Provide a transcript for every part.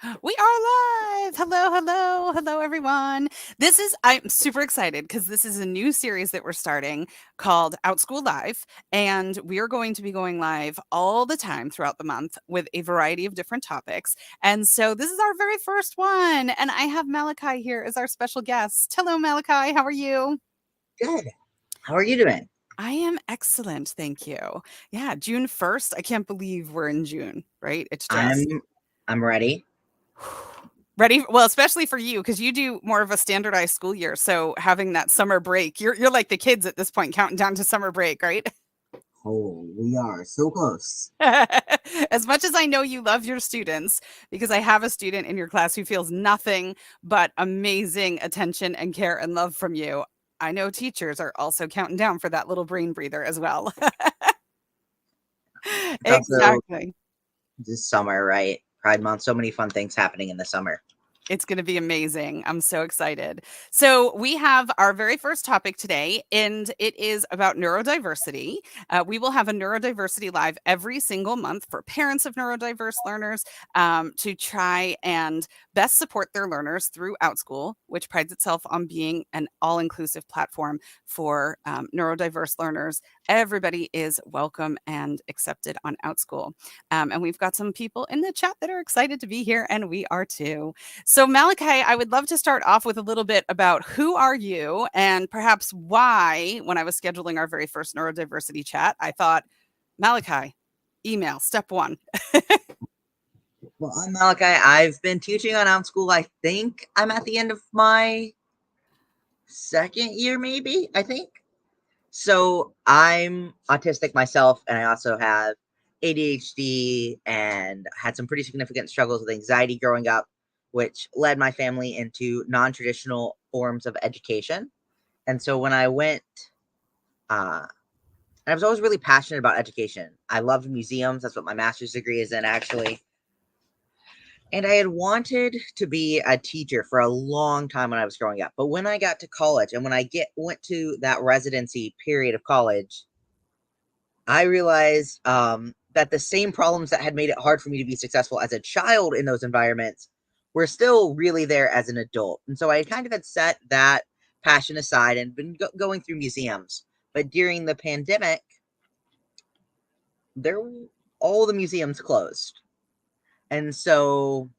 We are live. Hello, hello, hello, everyone. I'm super excited because this is a new series that we're starting called Outschool Live. And we are going to be going live all the time throughout the month with a variety of different topics. And so this is our very first one. And I have Malikai here as our special guest. Hello, Malikai. How are you? Good. How are you doing? I am excellent. Thank you. Yeah, June 1st. I can't believe we're in June, right? It's I'm just I'm ready. ready, well, especially for you because you do more of a standardized school year, so having that summer break, you're like the kids at this point counting down to summer break, right? Oh, we are so close. As much as I know you love your students, because I have a student in your class who feels nothing but amazing attention and care and love from you, I know teachers are also counting down for that little brain breather as well. It's also Exactly. this summer, right? Pride Month. So many fun things happening in the summer. It's going to be amazing. I'm so excited. So, we have our very first topic today, and it is about neurodiversity. We will have a neurodiversity live every single month for parents of neurodiverse learners to try and best support their learners through Outschool, which prides itself on being an all inclusive platform for neurodiverse learners. Everybody is welcome and accepted on Outschool. And we've got some people in the chat that are excited to be here, and we are too. So, Malachi, I would love to start off with a little bit about who are you and perhaps why, when I was scheduling our very first neurodiversity chat, I thought, Malachi, email, step one. Well, I'm Malachi. I've been teaching on Outschool. I think I'm at the end of my second year, maybe. I think. So I'm autistic myself, and I also have ADHD and had some pretty significant struggles with anxiety growing up, which led my family into non-traditional forms of education. And so when I went, uh, and I was always really passionate about education. I loved museums. That's what my master's degree is in, actually. And I had wanted to be a teacher for a long time when I was growing up. But when I got to college and when I went to that residency period of college, I realized that the same problems that had made it hard for me to be successful as a child in those environments were still really there as an adult. And so I kind of had set that passion aside and been going through museums. But during the pandemic, there all the museums closed. And so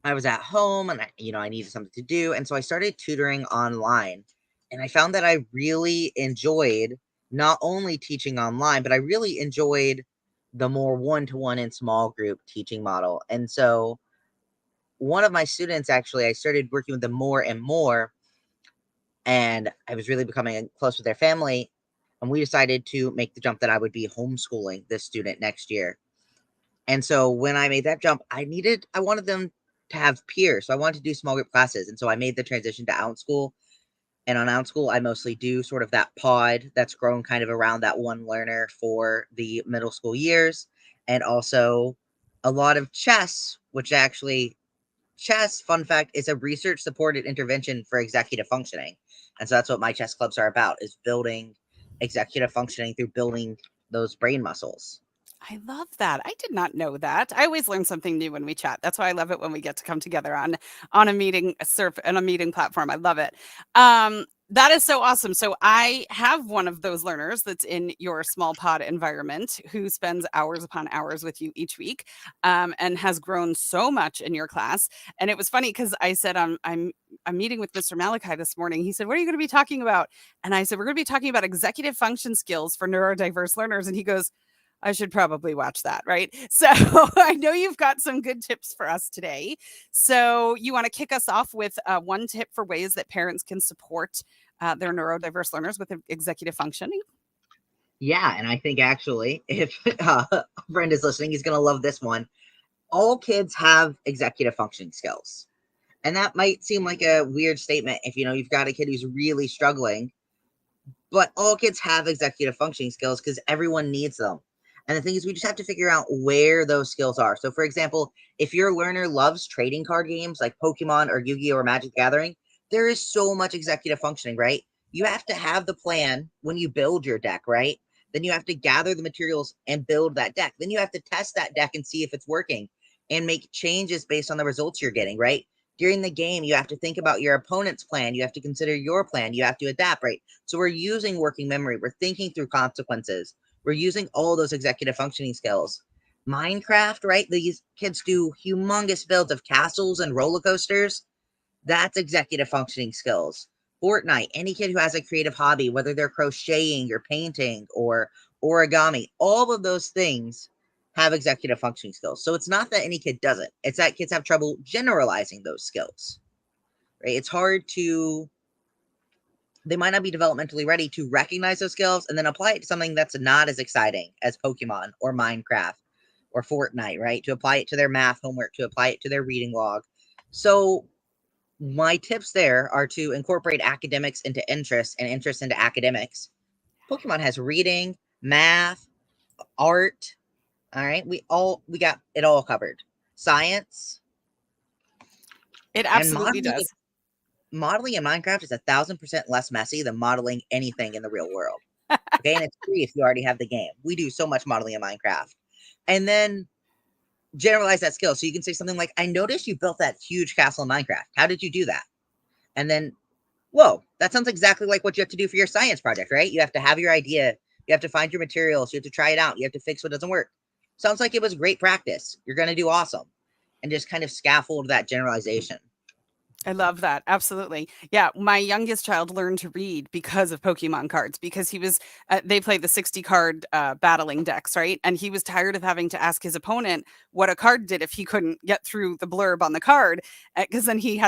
I was at home and I needed something to do. And so I started tutoring online. And I found that I really enjoyed not only teaching online, but I really enjoyed the more one-to-one and small group teaching model. And so one of my students, actually, I started working with them more and more, and I was really becoming close with their family. And we decided to make the jump that I would be homeschooling this student next year. And so when I made that jump, I wanted them to have peers. So I wanted to do small group classes. And so I made the transition to Outschool. And on Outschool, I mostly do sort of that pod that's grown kind of around that one learner for the middle school years. And also a lot of chess, which actually, chess, fun fact, is a research supported intervention for executive functioning. And so that's what my chess clubs are about, is building executive functioning through building those brain muscles. I love that. I did not know that. I always learn something new when we chat. That's why I love it when we get to come together on a meeting, on a meeting platform. I love it. That is so awesome. So I have one of those learners that's in your small pod environment who spends hours upon hours with you each week, and has grown so much in your class. And it was funny because I said I'm meeting with Mr. Malachi this morning. He said, "What are you going to be talking about?" And I said, "We're going to be talking about executive function skills for neurodiverse learners." And he goes, I should probably watch that, right? So I know you've got some good tips for us today. So you want to kick us off with one tip for ways that parents can support their neurodiverse learners with executive functioning? Yeah, and I think actually, if a friend is listening, he's going to love this one. All kids have executive functioning skills. And that might seem like a weird statement if you've got a kid who's really struggling, but all kids have executive functioning skills because everyone needs them. And the thing is, we just have to figure out where those skills are. So, for example, if your learner loves trading card games like Pokemon or Yu-Gi-Oh or Magic the Gathering, there is so much executive functioning, right? You have to have the plan when you build your deck, right? Then you have to gather the materials and build that deck. Then you have to test that deck and see if it's working. and make changes based on the results you're getting, right? During the game, you have to think about your opponent's plan. You have to consider your plan. You have to adapt, right? So we're using working memory. We're thinking through consequences. We're using all those executive functioning skills. Minecraft, right? These kids do humongous builds of castles and roller coasters. That's executive functioning skills. Fortnite, any kid who has a creative hobby, whether they're crocheting or painting or origami, all of those things have executive functioning skills. So it's not that any kid doesn't, it's that kids have trouble generalizing those skills, right? It's hard to, they might not be developmentally ready to recognize those skills and then apply it to something that's not as exciting as Pokemon or Minecraft or Fortnite, right? To apply it to their math homework, to apply it to their reading log. So my tips there are to incorporate academics into interest and interest into academics. Pokemon has reading, math, art. All right, we got it all covered. Science It and absolutely does. modeling in Minecraft is 1,000% less messy than modeling anything in the real world. Okay, and it's free if you already have the game. We do so much modeling in Minecraft, and then generalize that skill. So you can say something like, "I noticed you built that huge castle in Minecraft. How did you do that?" And then, whoa, that sounds exactly like what you have to do for your science project, right? You have to have your idea, you have to find your materials, you have to try it out, you have to fix what doesn't work. Sounds like it was great practice. You're going to do awesome. And just kind of scaffold that generalization. I love that. Absolutely. Yeah. My youngest child learned to read because of Pokemon cards, because they play the 60 card battling decks, right? And he was tired of having to ask his opponent what a card did if he couldn't get through the blurb on the card, because then he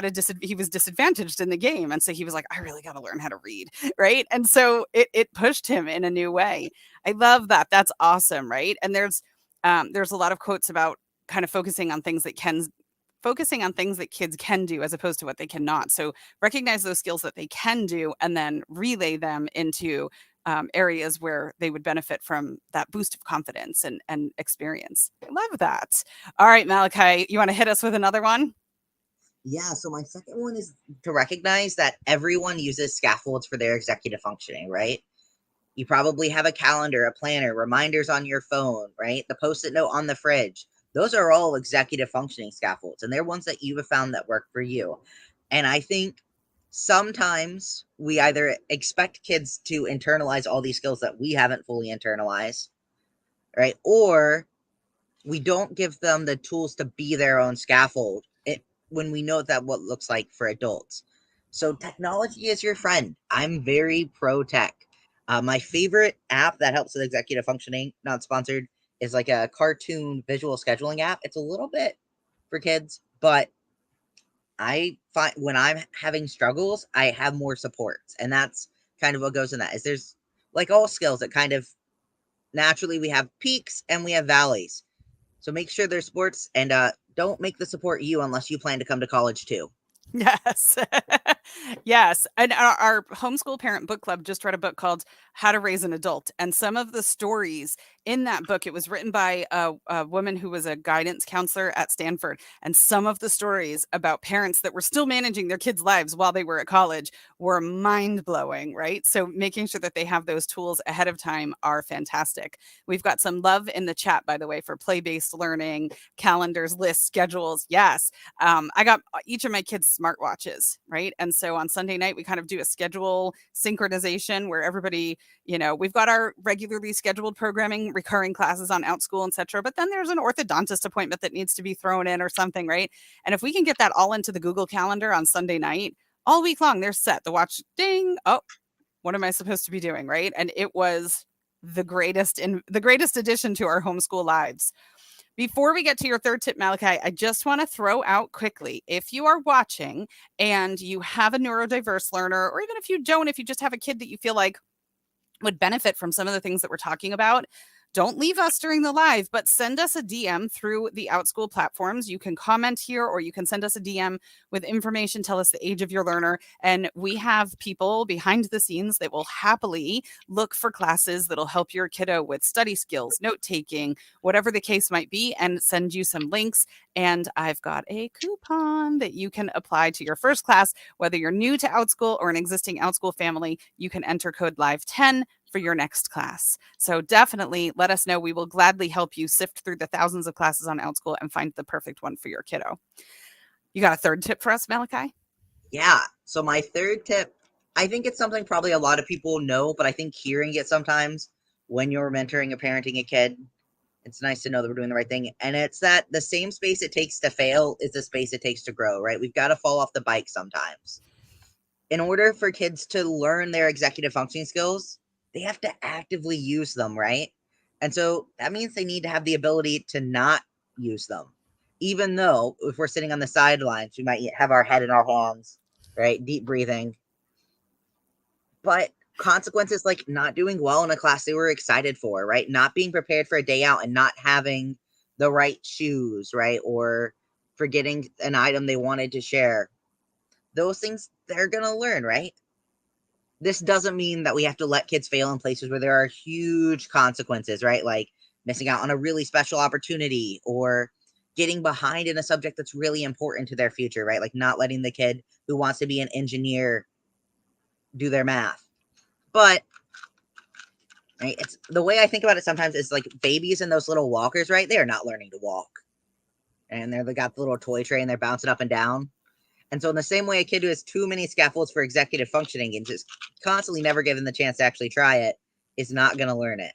was disadvantaged in the game. And so he was like, I really got to learn how to read. Right. And so it pushed him in a new way. I love that. That's awesome. Right. And there's a lot of quotes about kind of focusing on things that kids can do as opposed to what they cannot. So recognize those skills that they can do and then relay them into areas where they would benefit from that boost of confidence and experience. I love that. All right, Malikai, you want to hit us with another one? Yeah, so my second one is to recognize that everyone uses scaffolds for their executive functioning, right? You probably have a calendar, a planner, reminders on your phone, right? The post-it note on the fridge. Those are all executive functioning scaffolds, and they're ones that you have found that work for you. And I think sometimes we either expect kids to internalize all these skills that we haven't fully internalized, right? Or we don't give them the tools to be their own scaffold when we know that what looks like for adults. So technology is your friend. I'm very pro tech. My favorite app that helps with executive functioning, not sponsored, is like a cartoon visual scheduling app. It's a little bit for kids, but I find when I'm having struggles, I have more supports, and that's kind of what goes in that. Is there's like all skills that kind of naturally we have peaks and we have valleys. So make sure there's sports, and don't make the support you unless you plan to come to college too. Yes. Yes. And our homeschool parent book club just read a book called How to Raise an Adult. And some of the stories in that book, it was written by a woman who was a guidance counselor at Stanford. And some of the stories about parents that were still managing their kids' lives while they were at college were mind blowing, right? So making sure that they have those tools ahead of time are fantastic. We've got some love in the chat, by the way, for play based learning, calendars, lists, schedules. Yes. I got each of my kids smartwatches, right? And so on Sunday night, we kind of do a schedule synchronization where everybody, we've got our regularly scheduled programming, recurring classes on Outschool, etc. But then there's an orthodontist appointment that needs to be thrown in or something, right? And if we can get that all into the Google Calendar on Sunday night, all week long, they're set. The watch ding. Oh, what am I supposed to be doing, right? And it was the greatest addition to our homeschool lives. Before we get to your third tip, Malikai, I just want to throw out quickly, if you are watching and you have a neurodiverse learner, or even if you don't, if you just have a kid that you feel like would benefit from some of the things that we're talking about, don't leave us during the live, but send us a DM through the Outschool platforms. You can comment here or you can send us a DM with information. Tell us the age of your learner. And we have people behind the scenes that will happily look for classes that'll help your kiddo with study skills, note taking, whatever the case might be, and send you some links. And I've got a coupon that you can apply to your first class. Whether you're new to Outschool or an existing Outschool family, you can enter code LIVE10 for your next class. So definitely let us know. We will gladly help you sift through the thousands of classes on Outschool and find the perfect one for your kiddo. You got a third tip for us, Malikai? Yeah. So my third tip, I think it's something probably a lot of people know, but I think hearing it sometimes when you're mentoring or parenting a kid, it's nice to know that we're doing the right thing. And it's that the same space it takes to fail is the space it takes to grow, right? We've got to fall off the bike sometimes. In order for kids to learn their executive functioning skills, they have to actively use them, right? And so that means they need to have the ability to not use them. Even though if we're sitting on the sidelines, we might have our head in our hands, right? Deep breathing. But consequences like not doing well in a class they were excited for, right? Not being prepared for a day out and not having the right shoes, right? Or forgetting an item they wanted to share. Those things they're going to learn, right? This doesn't mean that we have to let kids fail in places where there are huge consequences, right? Like missing out on a really special opportunity or getting behind in a subject that's really important to their future, right? Like not letting the kid who wants to be an engineer do their math. But right, it's the way I think about it sometimes is like babies in those little walkers, right? They are not learning to walk. And they got the little toy tray and they're bouncing up and down. And so in the same way, a kid who has too many scaffolds for executive functioning and just constantly never given the chance to actually try it is not going to learn it.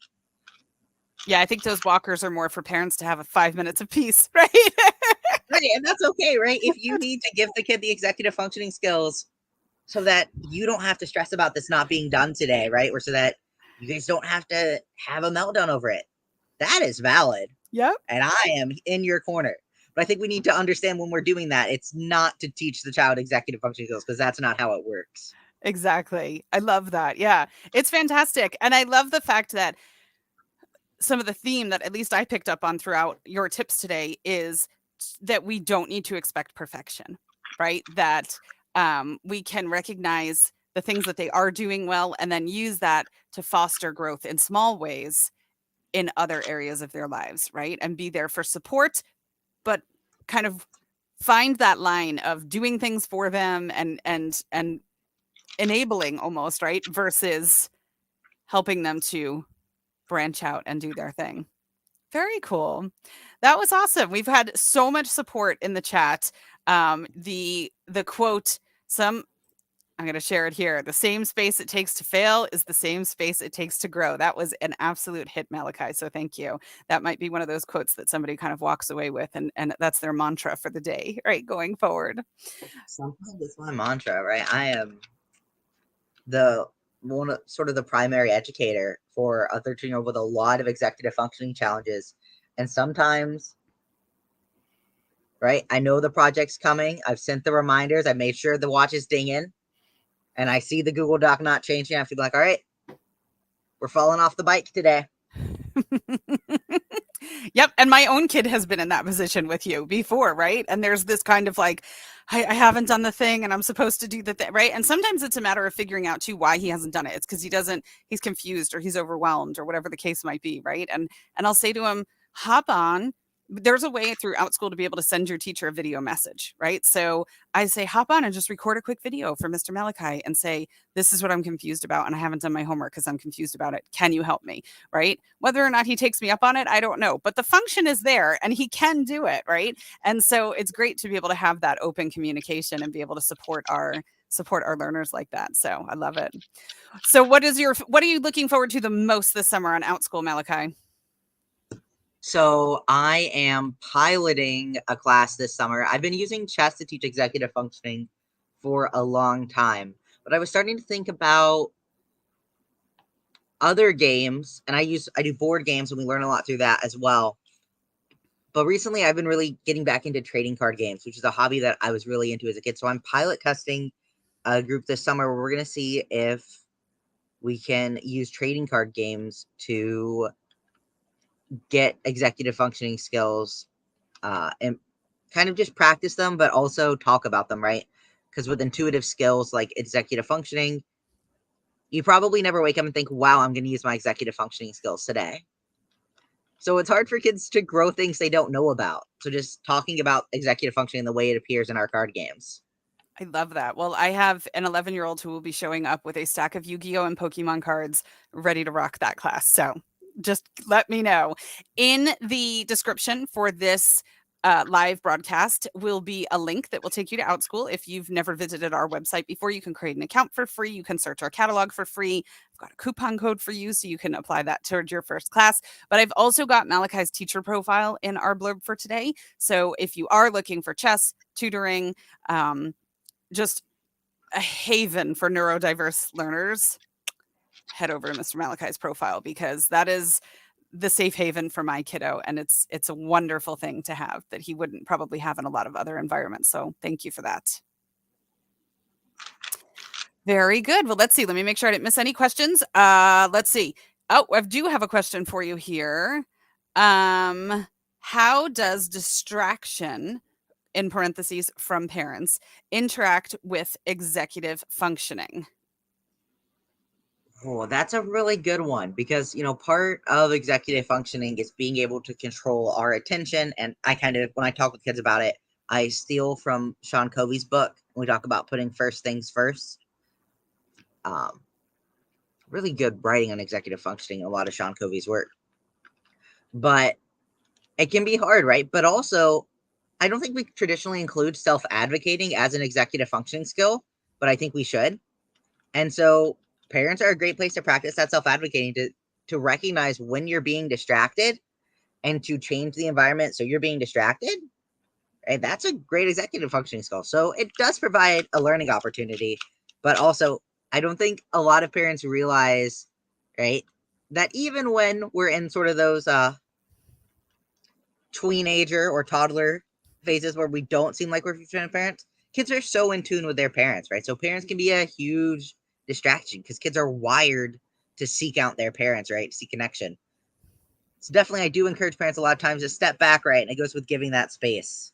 Yeah, I think those walkers are more for parents to have a 5 minutes of peace, right? Right, and that's okay, right? If you need to give the kid the executive functioning skills so that you don't have to stress about this not being done today, right? Or so that you guys don't have to have a meltdown over it. That is valid. Yep. And I am in your corner. But I think we need to understand when we're doing that, it's not to teach the child executive functioning skills because that's not how it works. Exactly. I love that. Yeah. It's fantastic. And I love the fact that some of the theme that at least I picked up on throughout your tips today is that we don't need to expect perfection, right? That we can recognize the things that they are doing well and then use that to foster growth in small ways in other areas of their lives, right? And be there for support, but kind of find that line of doing things for them and enabling almost, right? Versus helping them to branch out and do their thing. Very cool. That was awesome. We've had so much support in the chat. The quote, some I'm going to share it here. The same space it takes to fail is the same space it takes to grow. That was an absolute hit, Malikai. So thank you. That might be one of those quotes that somebody kind of walks away with, and that's their mantra for the day, right? Going forward. Sometimes it's my mantra, right? I am the one sort of the primary educator for a 13-year-old with a lot of executive functioning challenges. And sometimes, right, I know the project's coming. I've sent the reminders. I made sure the watch is dinging. And I see the Google Doc not changing. I feel like, all right, we're falling off the bike today. Yep. And my own kid has been in that position with you before, right? And there's this kind of like, I haven't done the thing and I'm supposed to do the thing, right? And sometimes it's a matter of figuring out too why he hasn't done it. It's because he's confused or he's overwhelmed or whatever the case might be, right? And I'll say to him, hop on. There's a way through Outschool to be able to send your teacher a video message, right? So I say, hop on and just record a quick video for Mr. Malikai and say, this is what I'm confused about and I haven't done my homework because I'm confused about it. Can you help me? Right? Whether or not he takes me up on it, I don't know. But the function is there and he can do it, right? And so it's great to be able to have that open communication and be able to support our learners like that. So I love it. So what are you looking forward to the most this summer on Outschool, Malikai? So I am piloting a class this summer. I've been using chess to teach executive functioning for a long time, but I was starting to think about other games, and I do board games, and we learn a lot through that as well. But recently, I've been really getting back into trading card games, which is a hobby that I was really into as a kid. So I'm pilot testing a group this summer where we're going to see if we can use trading card games to get executive functioning skills and kind of just practice them, but also talk about them, right? Because with intuitive skills like executive functioning, you probably never wake up and think, wow, I'm going to use my executive functioning skills today. So it's hard for kids to grow things they don't know about. So just talking about executive functioning the way it appears in our card games. I love that. Well, I have an 11-year-old who will be showing up with a stack of Yu-Gi-Oh and Pokemon cards ready to rock that class. So just let me know. In the description for this live broadcast will be a link that will take you to Outschool. If you've never visited our website before, you can create an account for free. You can search our catalog for free. I've got a coupon code for you so you can apply that towards your first class. But I've also got Malikai's teacher profile in our blurb for today. So if you are looking for chess, tutoring, just a haven for neurodiverse learners, head over to Mr. Malakai's profile because that is the safe haven for my kiddo, and it's a wonderful thing to have that he wouldn't probably have in a lot of other environments. So thank you for that. Very good. Well, let's see. Let me make sure I didn't miss any questions. Let's see. Oh, I do have a question for you here. How does distraction, in parentheses, from parents, interact with executive functioning? Oh, that's a really good one because, part of executive functioning is being able to control our attention. And when I talk with kids about it, I steal from Sean Covey's book. We talk about putting first things first. Really good writing on executive functioning, a lot of Sean Covey's work. But it can be hard, right? But also, I don't think we traditionally include self-advocating as an executive functioning skill, but I think we should. And so parents are a great place to practice that self-advocating to recognize when you're being distracted and to change the environment so you're being distracted. Right? That's a great executive functioning skill. So it does provide a learning opportunity, but also I don't think a lot of parents realize, right, that even when we're in sort of those teenager or toddler phases where we don't seem like we're parents, kids are so in tune with their parents, right? So parents can be a huge distraction because kids are wired to seek out their parents, right? Seek connection. So definitely I do encourage parents a lot of times to step back, right? And it goes with giving that space.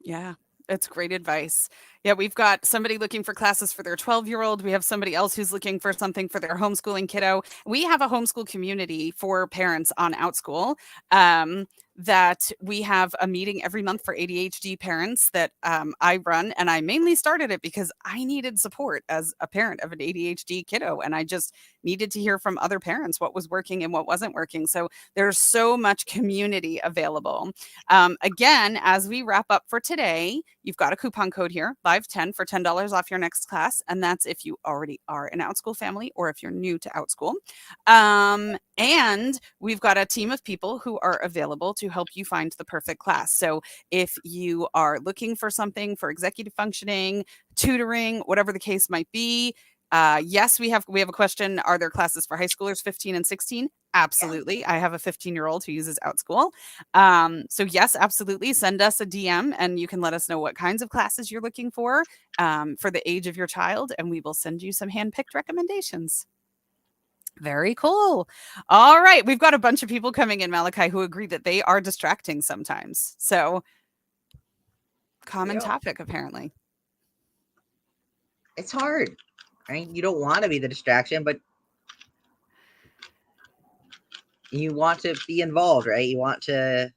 Yeah, it's great advice. Yeah, we've got somebody looking for classes for their 12-year-old. We have somebody else who's looking for something for their homeschooling kiddo. We have a homeschool community for parents on Outschool. That we have a meeting every month for ADHD parents that I run. And I mainly started it because I needed support as a parent of an ADHD kiddo. And I just needed to hear from other parents what was working and what wasn't working. So there's so much community available. Again, as we wrap up for today, you've got a coupon code here, Live10, for $10 off your next class. And that's if you already are an Outschool family or if you're new to Outschool. And we've got a team of people who are available to help you find the perfect class. So if you are looking for something for executive functioning, tutoring, whatever the case might be, yes, we have a question. Are there classes for high schoolers 15 and 16? Absolutely. I have a 15-year-old who uses Outschool. So yes, absolutely. Send us a DM and you can let us know what kinds of classes you're looking for the age of your child, and we will send you some hand-picked recommendations. Very cool. All right. We've got a bunch of people coming in, Malikai, who agree that they are distracting sometimes. So common topic, apparently. It's hard, right? You don't want to be the distraction, but you want to be involved, right? You want to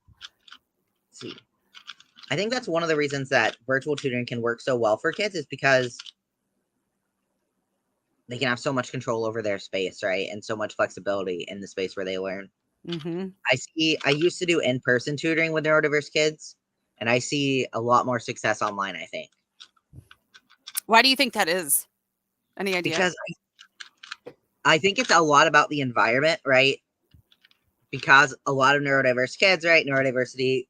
see. I think that's one of the reasons that virtual tutoring can work so well for kids is because they can have so much control over their space, right? And so much flexibility in the space where they learn. Mm-hmm. I used to do in-person tutoring with neurodiverse kids, and I see a lot more success online, I think. Why do you think that is? Any idea? Because I think it's a lot about the environment, right? Because a lot of neurodiverse kids, right? Neurodiversity,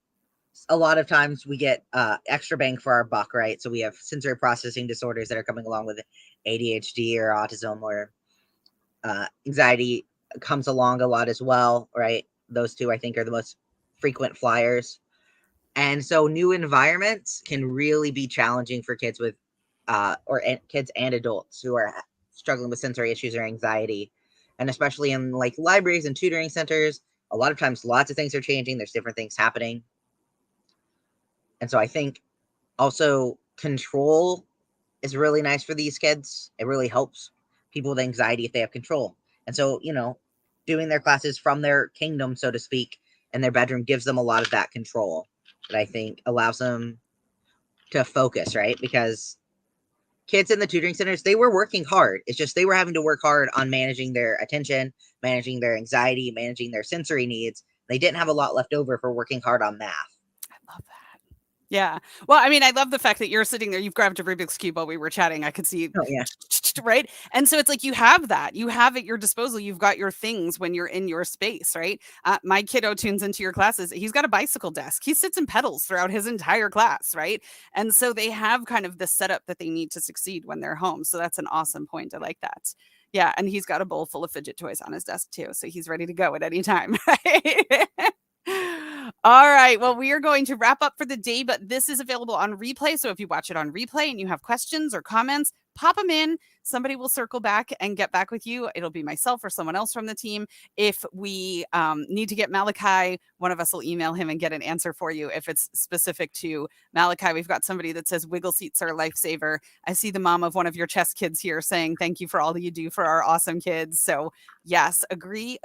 a lot of times we get extra bang for our buck, right? So we have sensory processing disorders that are coming along with ADHD or autism, or anxiety comes along a lot as well, right? Those two, I think, are the most frequent flyers. And so new environments can really be challenging for kids with kids and adults who are struggling with sensory issues or anxiety. And especially in like libraries and tutoring centers, a lot of times lots of things are changing. There's different things happening. And so I think also control is really nice for these kids. It really helps people with anxiety if they have control. And so, doing their classes from their kingdom, so to speak, in their bedroom gives them a lot of that control that I think allows them to focus, right? Because kids in the tutoring centers, they were working hard. It's just they were having to work hard on managing their attention, managing their anxiety, managing their sensory needs. They didn't have a lot left over for working hard on math. I love that. Yeah. Well, I mean, I love the fact that you're sitting there, you've grabbed a Rubik's Cube while we were chatting. I could see, Oh yeah. right? And so it's like you have that. You have at your disposal. You've got your things when you're in your space, right? My kiddo tunes into your classes. He's got a bicycle desk. He sits and pedals throughout his entire class, right? And so they have kind of the setup that they need to succeed when they're home. So that's an awesome point. I like that. Yeah, and he's got a bowl full of fidget toys on his desk too, so he's ready to go at any time, right? All right. Well, we are going to wrap up for the day, but this is available on replay. So if you watch it on replay and you have questions or comments, pop them in. Somebody will circle back and get back with you. It'll be myself or someone else from the team. If we need to get Malikai, one of us will email him and get an answer for you. If it's specific to Malikai, we've got somebody that says wiggle seats are a lifesaver. I see the mom of one of your chess kids here saying thank you for all that you do for our awesome kids. So yes, agree.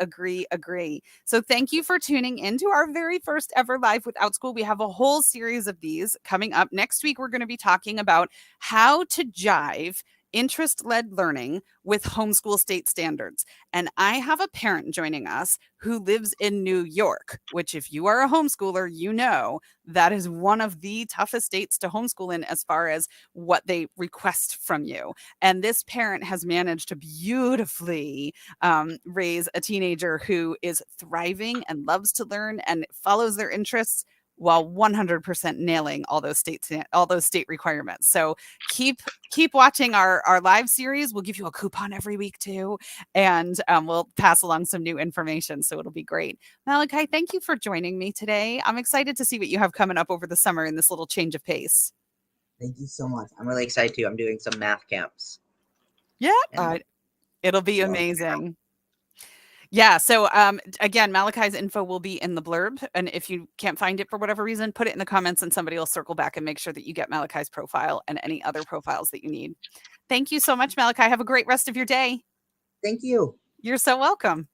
So thank you for tuning into our very first ever live with Outschool. We have a whole series of these coming up. Next week, we're going to be talking about how to jive interest-led learning with homeschool state standards. And I have a parent joining us who lives in New York, which if you are a homeschooler, you know that is one of the toughest states to homeschool in as far as what they request from you. And this parent has managed to beautifully raise a teenager who is thriving and loves to learn and follows their interests while 100% nailing all those state requirements. So keep watching our live series. We'll give you a coupon every week too, and we'll pass along some new information. So it'll be great. Malikai, thank you for joining me today. I'm excited to see what you have coming up over the summer in this little change of pace. Thank you so much. I'm really excited too. I'm doing some math camps. Yeah, it'll be amazing. Yeah. So again, Malachi's info will be in the blurb. And if you can't find it for whatever reason, put it in the comments and somebody will circle back and make sure that you get Malachi's profile and any other profiles that you need. Thank you so much, Malachi. Have a great rest of your day. Thank you. You're so welcome.